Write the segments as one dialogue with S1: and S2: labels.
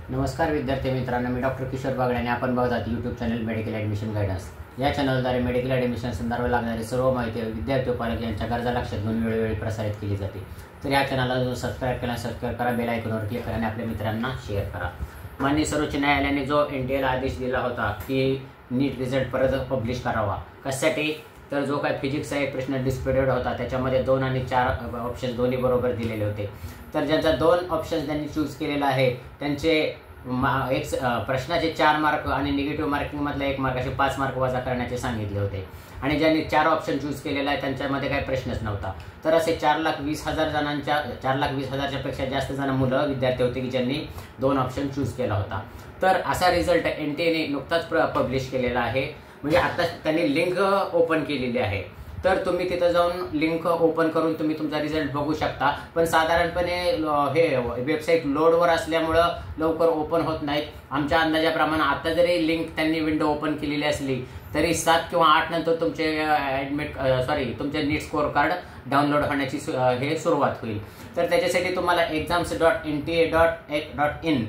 S1: नमस्कार विद्यार्थी मित्रांनो, मी डॉक्टर किशोर बागडे आणि आपण बघतात YouTube channel medical admission guidance. या चॅनलद्वारे मेडिकल ॲडमिशन संदर्भात लागणारी सर्व माहिती विद्यार्थी व पालक यांच्या गरजा लक्षात घेऊन वेळोवेळी प्रसारित केली जाते। तर या चॅनलला जो सबस्क्राइब केला सबस्क्राइब करा, बेल आयकॉनवर क्लिक करा आणि आपल्या मित्रांना शेअर करा। माननीय सर्वोच्च न्यायालयाने जो एनटीएला आदेश दिला होता की नीट रिझल्ट परत पब्लिश करावा, कशासाठी तर जो काय फिजिक्सचा एक प्रश्न डिस्प्युटेड होता त्याच्यामध्ये 2 आणि 4 ऑप्शन दोन्ही बरोबर दिलेले होते। तर ज्यांचा 2 ऑप्शन त्यांनी चूज केलेला आहे त्यांचे एक प्रश्नाचे 4 मार्क आणि निगेटिव्ह मार्किंग मधला 1 मार्क असे 5 मार्क वजा करण्याचे सांगितले होते। आणि ज्यांनी 4 ऑप्शन चूज केलेला आहे त्यांच्यामध्ये काही प्रश्नच नव्हता। तर असे 4,20,000 जणांच्या 4,20,000च्या पेक्षा जास्त जण मुलं विद्यार्थी होते की ज्यांनी 2 ऑप्शन चूज केला होता। तर असा रिझल्ट एनटीएने नुकताच पब्लिश केलेला आहे, म्हणजे आता त्यांनी लिंक ओपन केलेली आहे। तर तुम्ही तिथं जाऊन लिंक ओपन करून तुम्ही तुमचा रिझल्ट बघू शकता। पण साधारणपणे हे वेबसाईट लोडवर असल्यामुळं लवकर ओपन होत नाहीत। आमच्या अंदाजाप्रमाणे आता जरी लिंक त्यांनी विंडो ओपन केलेली असली तरी 7 किंवा 8 नंतर तुमचे तुमचे नीट स्कोअर कार्ड डाउनलोड होण्याची सुरुवात होईल। तर त्याच्यासाठी तुम्हाला exams.nta.in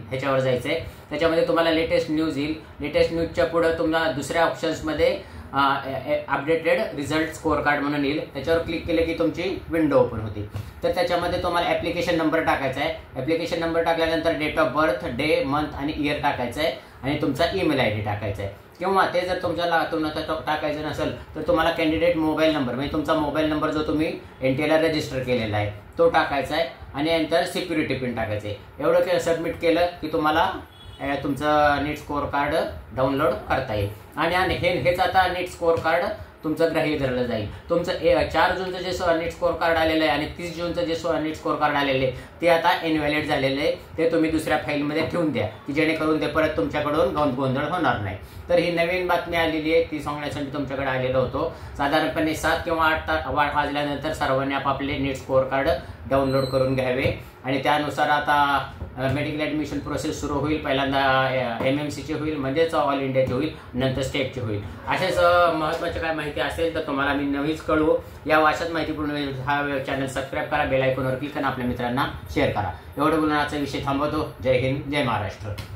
S1: ह्याच्यावर जायचं आहे। त्याच्यामध्ये तुम्हाला लेटेस्ट न्यूज येईल। लेटेस्ट न्यूजच्या पुढे तुम्हाला दुसऱ्या ऑप्शन्समध्ये अपडेटेड रिझल्ट स्कोअर कार्ड म्हणून येईल। त्याच्यावर क्लिक केले की तुमची विंडो ओपन होती। तर त्याच्यामध्ये तुम्हाला ॲप्लिकेशन नंबर टाकायचा आहे। ॲप्लिकेशन नंबर टाकल्यानंतर date of birth, day, month आणि इयर टाकायचं आहे आणि तुमचा ईमेल आयडी टाकायचा आहे। किंवा ते जर तुम्हाला टाकायचं नसेल तर तुम्हाला कॅन्डिडेट मोबाईल नंबर म्हणजे तुमचा मोबाईल नंबर जो तुम्ही एनटीएला रजिस्टर केलेला आहे तो टाकायचा आहे आणि नंतर सिक्युरिटी पिन टाकायचे। एवढं सबमिट केलं की तुम्हाला तुमचं नीट स्कोअर कार्ड डाउनलोड करता येईल। आणि हेच आता नीट स्कोअर कार्ड तुमचं ग्राह्य धरलं जाईल। तुमचं 4 जूनचं जे नीट स्कोअर कार्ड आलेलं आहे आणि 30 जूनचं जे नीट स्कोअर कार्ड आलेले ते आता इनव्हॅलिड झालेलं आहे। ते तुम्ही दुसऱ्या फाईलमध्ये ठेवून द्या की जेणेकरून ते परत तुमच्याकडून गोंधळ होणार नाही। तर ही नवीन बातमी आलेली आहे, ती सांगण्यासाठी तुमच्याकडे आलेलो होतो। साधारणपणे 7 किंवा 8 वाजल्यानंतर सर्वांनी आपापले नीट स्कोअर कार्ड डाउनलोड करून घ्यावे आणि त्यानुसार आता मेडिकल ॲडमिशन प्रोसेस सुरू होईल। पहिल्यांदा MMCची होईल, म्हणजेच ऑल इंडियाची होईल, नंतर स्टेटची होईल। अशाच महत्त्वाच्या काय माहिती असेल तर तुम्हाला मी नवीच कळवू। या वाचत माहितीपूर्ण हा चॅनल सबस्क्राईब करा, बेल आयकॉनवर क्लिक करा, आपल्या मित्रांना शेअर करा। एवढं बोलून आजचा विषय थांबवतो। जय हिंद, जय महाराष्ट्र।